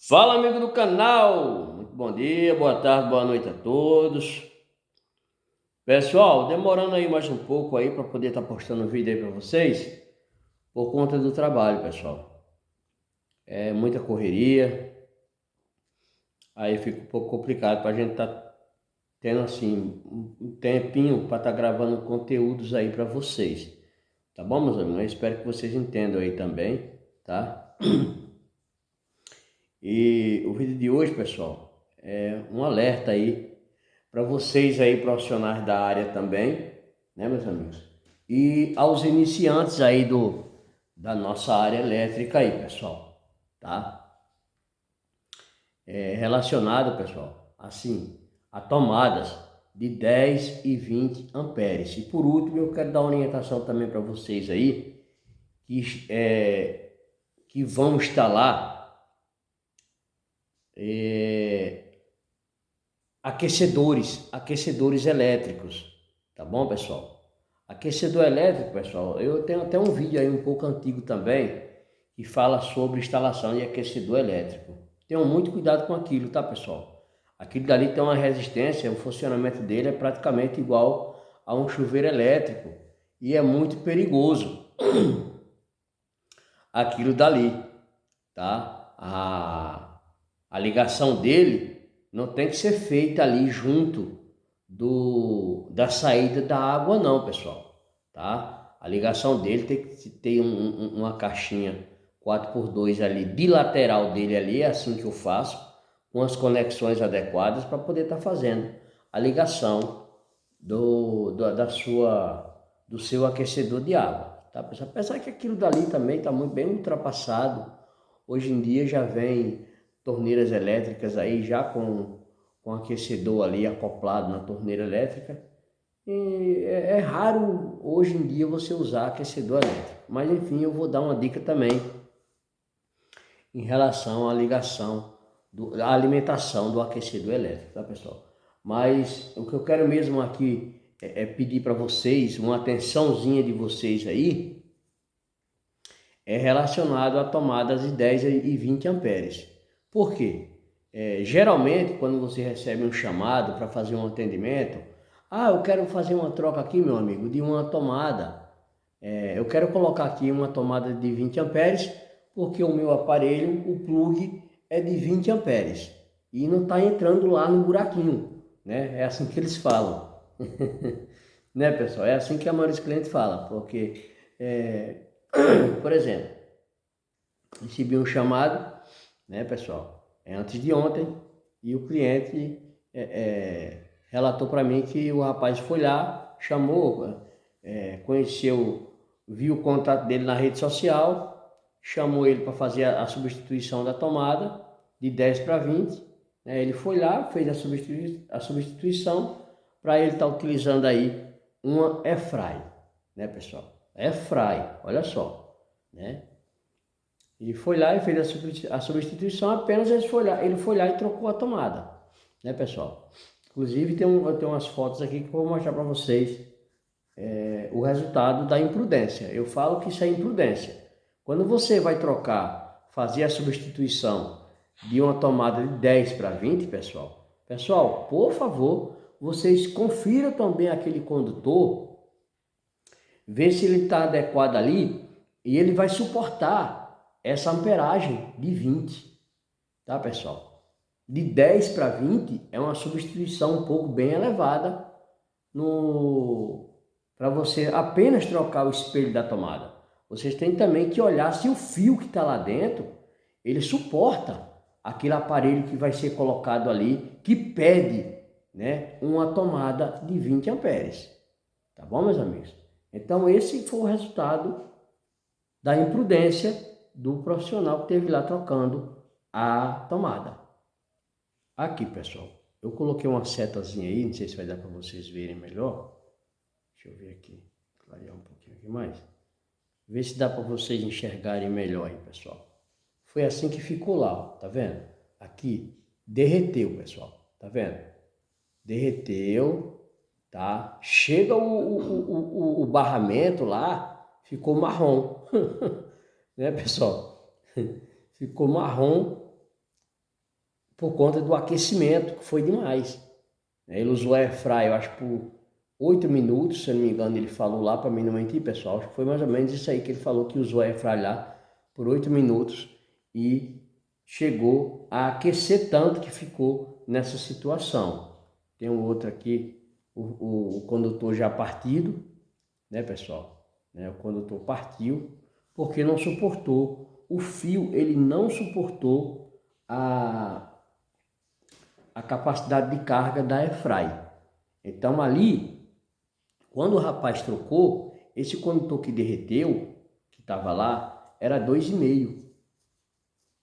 Fala, amigo do canal! Muito bom dia, boa tarde, boa noite a todos. Pessoal, demorando aí mais um pouco aí para poder estar postando vídeo aí para vocês, por conta do trabalho, pessoal. É muita correria, aí fica um pouco complicado para a gente estar tendo assim um tempinho para estar gravando conteúdos aí para vocês. Tá bom, meus amigos? Eu espero que vocês entendam aí também, tá? E o vídeo de hoje, pessoal, é um alerta aí para vocês aí profissionais da área também, né, meus amigos? E aos iniciantes aí da nossa área elétrica aí, pessoal, tá? É relacionado, pessoal, assim, a tomadas de 10 e 20 amperes. E por último, eu quero dar uma orientação também para vocês aí que vão instalar aquecedores elétricos, tá bom, pessoal? Aquecedor elétrico, pessoal, eu tenho até um vídeo aí um pouco antigo também, que fala sobre instalação de aquecedor elétrico. Tenham muito cuidado com aquilo, tá, pessoal? Aquilo dali tem uma resistência, o funcionamento dele é praticamente igual a um chuveiro elétrico e é muito perigoso aquilo dali, tá? A ligação dele não tem que ser feita ali junto da saída da água não, pessoal, tá? A ligação dele tem que ter uma caixinha 4x2 ali, bilateral dele ali, é assim que eu faço, com as conexões adequadas para poder estar fazendo a ligação do seu aquecedor de água, tá, pessoal? Apesar que aquilo dali também está muito bem ultrapassado, hoje em dia já vem torneiras elétricas aí já com aquecedor ali acoplado na torneira elétrica. E é raro hoje em dia você usar aquecedor elétrico. Mas enfim, eu vou dar uma dica também em relação à ligação, à alimentação do aquecedor elétrico, tá, pessoal? Mas o que eu quero mesmo aqui é pedir para vocês, uma atençãozinha de vocês aí, é relacionado a tomadas de 10 e 20 amperes. Por quê? Geralmente, quando você recebe um chamado para fazer um atendimento, eu quero fazer uma troca aqui, meu amigo, de uma tomada. Eu quero colocar aqui uma tomada de 20 amperes, porque o meu aparelho, o plug, é de 20 amperes. E não está entrando lá no buraquinho, né? É assim que eles falam. Né, pessoal? É assim que a maioria dos clientes fala, porque, por exemplo, recebi um chamado, né, pessoal? É antes de ontem, e o cliente relatou para mim que o rapaz foi lá, chamou, conheceu, viu o contato dele na rede social, chamou ele para fazer a substituição da tomada de 10 para 20. Né? Ele foi lá, fez a substituição para ele estar utilizando aí uma airfry, né, pessoal? Airfry, olha só, né? Ele foi lá e fez a substituição, apenas ele foi lá e trocou a tomada, né, pessoal? Inclusive eu tenho umas fotos aqui que eu vou mostrar para vocês o resultado da imprudência. Eu falo que isso é imprudência. Quando você vai trocar, fazer a substituição de uma tomada de 10 para 20, pessoal, por favor, vocês confiram também aquele condutor, vê se ele está adequado ali e ele vai suportar essa amperagem de 20, tá, pessoal? De 10 para 20 é uma substituição um pouco bem elevada para você apenas trocar o espelho da tomada. Vocês têm também que olhar se o fio que está lá dentro, ele suporta aquele aparelho que vai ser colocado ali, que pede, né, uma tomada de 20 amperes. Tá bom, meus amigos? Então, esse foi o resultado da imprudência do profissional que esteve lá trocando a tomada. Aqui, pessoal, eu coloquei uma setazinha aí, não sei se vai dar para vocês verem melhor. Deixa eu ver aqui, clarear um pouquinho aqui mais. Ver se dá para vocês enxergarem melhor aí, pessoal. Foi assim que ficou lá, ó, tá vendo? Aqui, derreteu, pessoal, tá vendo? Derreteu, tá? Chega o barramento lá, ficou marrom, né, pessoal? Ficou marrom por conta do aquecimento, que foi demais. Ele usou a airfryer, eu acho, por 8 minutos, se eu não me engano, ele falou lá, para mim não mentir, pessoal, acho que foi mais ou menos isso aí que ele falou, que usou a airfryer lá por 8 minutos e chegou a aquecer tanto que ficou nessa situação. Tem um outro aqui, o condutor já partido, né, pessoal? O condutor partiu porque não suportou, o fio ele não suportou a capacidade de carga da airfryer. Então ali, quando o rapaz trocou, esse condutor que derreteu, que estava lá, era 2,5,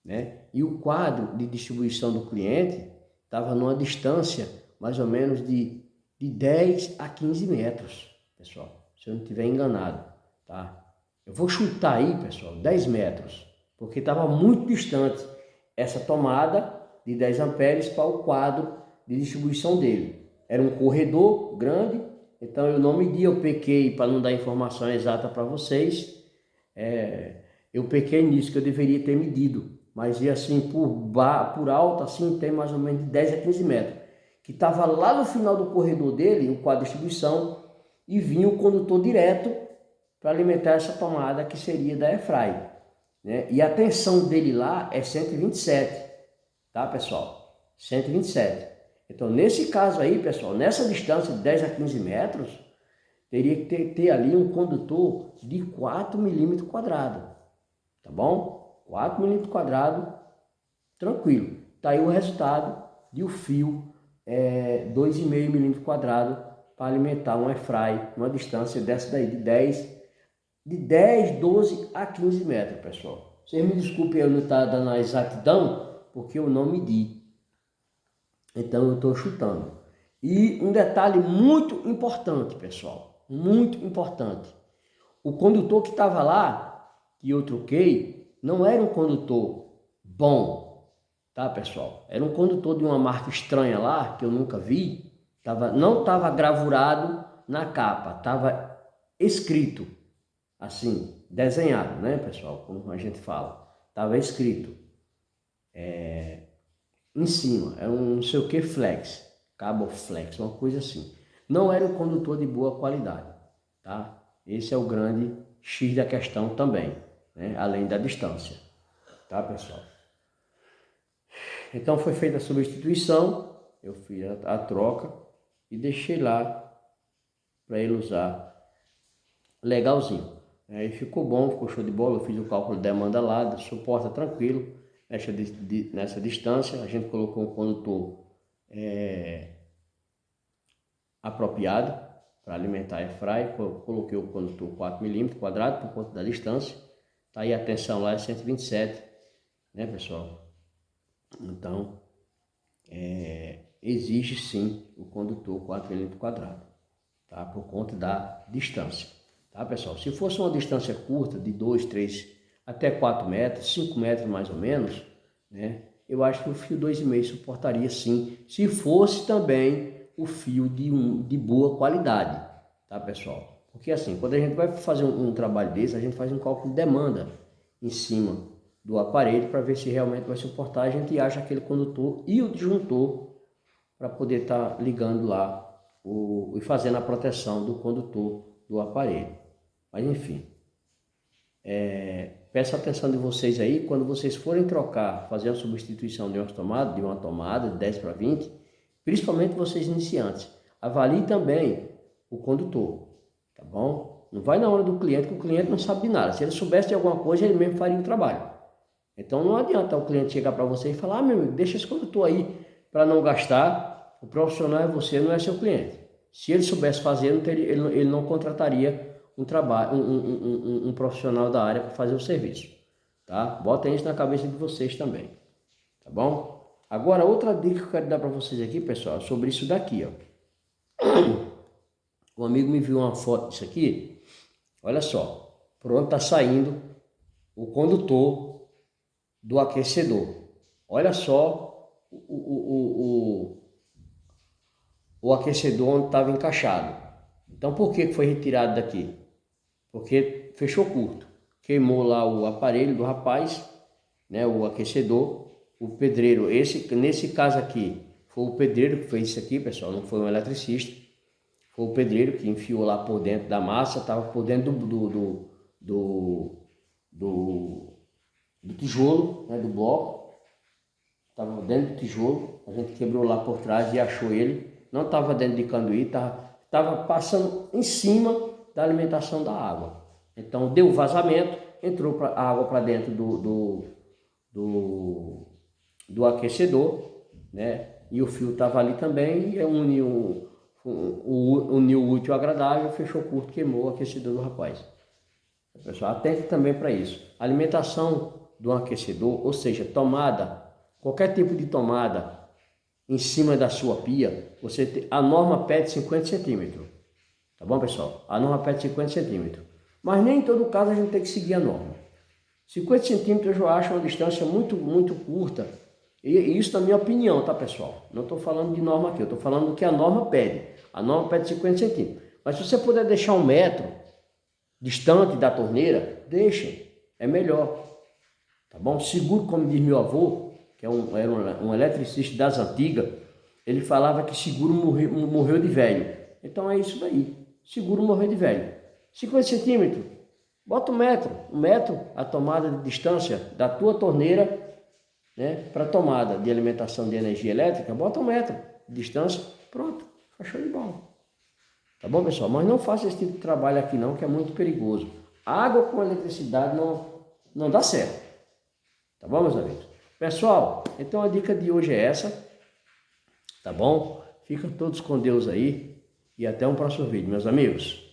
né? E o quadro de distribuição do cliente estava numa distância mais ou menos de 10 a 15 metros, pessoal, se eu não estiver enganado, tá? Eu vou chutar aí, pessoal, 10 metros, porque estava muito distante essa tomada de 10 amperes para o quadro de distribuição dele. Era um corredor grande, então eu não medi, eu pequei, para não dar informação exata para vocês, eu pequei nisso, que eu deveria ter medido, mas e assim, por alto, assim, tem mais ou menos de 10 a 15 metros, que estava lá no final do corredor dele, o quadro de distribuição, e vinha o condutor direto para alimentar essa tomada que seria da airfryer, né? E a tensão dele lá é 127, tá, pessoal? 127. Então, nesse caso aí, pessoal, nessa distância de 10 a 15 metros, teria que ter ali um condutor de 4 milímetros quadrados, tá bom? 4 milímetros quadrados, tranquilo. Tá aí o resultado de o fio 2,5 milímetros quadrados para alimentar um airfryer numa distância dessa daí de 10, 12 a 15 metros, pessoal. Vocês me desculpem eu não estar dando a exatidão, porque eu não medi. Então eu estou chutando. E um detalhe muito importante, pessoal, muito importante. O condutor que estava lá, que eu troquei, não era um condutor bom, tá, pessoal? Era um condutor de uma marca estranha lá, que eu nunca vi. Não estava gravurado na capa, estava escrito, assim, desenhado, né, pessoal? Como a gente fala. Estava escrito em cima, era um não sei o que flex, cabo flex, uma coisa assim. Não era um condutor de boa qualidade, tá? Esse é o grande X da questão também, né? Além da distância, tá, pessoal? Então foi feita a substituição, eu fiz a troca e deixei lá para ele usar legalzinho. Aí ficou bom, ficou show de bola, eu fiz o cálculo de demanda lá, suporta tranquilo. Nessa distância, a gente colocou um condutor apropriado para alimentar a airfryer. Coloquei o condutor 4 milímetros quadrado por conta da distância. Tá aí a tensão lá é 127, né, pessoal? Então, exige sim o condutor 4 milímetros quadrado, tá? Por conta da distância, tá, pessoal? Se fosse uma distância curta de 2, 3 até 4 metros, 5 metros mais ou menos, né? Eu acho que o fio 2,5 suportaria sim, se fosse também o fio de boa qualidade, tá, pessoal? Porque assim, quando a gente vai fazer um trabalho desse, a gente faz um cálculo de demanda em cima do aparelho para ver se realmente vai suportar. A gente acha aquele condutor e o disjuntor para poder estar ligando lá e fazendo a proteção do condutor do aparelho. Mas enfim, peço a atenção de vocês aí, quando vocês forem trocar, fazer a substituição de uma tomada de 10 para 20, principalmente vocês iniciantes, avalie também o condutor, tá bom? Não vai na hora do cliente, que o cliente não sabe de nada. Se ele soubesse de alguma coisa, ele mesmo faria o trabalho. Então não adianta o cliente chegar para você e falar: meu amigo, deixa esse condutor aí para não gastar. O profissional é você, não é seu cliente. Se ele soubesse fazer, ele não contrataria um profissional da área para fazer o serviço, tá? Botem isso na cabeça de vocês também, tá bom? Agora, outra dica que eu quero dar para vocês aqui, pessoal, é sobre isso daqui, ó. Um amigo me viu uma foto disso aqui, olha só, pronto, tá saindo o condutor do aquecedor. Olha só o aquecedor onde estava encaixado. Então, por que foi retirado daqui? Porque fechou curto, queimou lá o aparelho do rapaz, né, o aquecedor, o pedreiro, nesse caso aqui, foi o pedreiro que fez isso aqui, pessoal, não foi um eletricista. Foi o pedreiro que enfiou lá por dentro da massa, estava por dentro do tijolo, né, do bloco. Estava dentro do tijolo, a gente quebrou lá por trás e achou ele. Não estava dentro de canduí, estava passando em cima da alimentação da água. Então deu vazamento, entrou a água para dentro do aquecedor, né? E o fio estava ali também, e uniu o útil ao agradável, fechou curto, queimou o aquecedor do rapaz. Pessoal, atente também para isso. Alimentação do aquecedor, ou seja, tomada, qualquer tipo de tomada em cima da sua pia, a norma pede 50 centímetros. Tá bom, pessoal? A norma pede 50 centímetros. Mas nem em todo caso a gente tem que seguir a norma. 50 centímetros eu acho uma distância muito curta. E isso na minha opinião, tá, pessoal? Não estou falando de norma aqui, eu estou falando do que a norma pede. A norma pede 50 centímetros. Mas se você puder deixar 1 metro distante da torneira, deixa. É melhor. Tá bom? Seguro, como diz meu avô, que era um eletricista das antigas, ele falava que seguro morreu de velho. Então é isso daí. Seguro morreu de velho. 50 centímetros. Bota 1 metro. 1 metro a tomada de distância da tua torneira, né, para tomada de alimentação de energia elétrica, bota 1 metro de distância, pronto, fechou de bola. Tá bom, pessoal? Mas não faça esse tipo de trabalho aqui não, que é muito perigoso. Água com eletricidade não dá certo. Tá bom, meus amigos? Pessoal, então a dica de hoje é essa. Tá bom? Fiquem todos com Deus aí e até um próximo vídeo, meus amigos.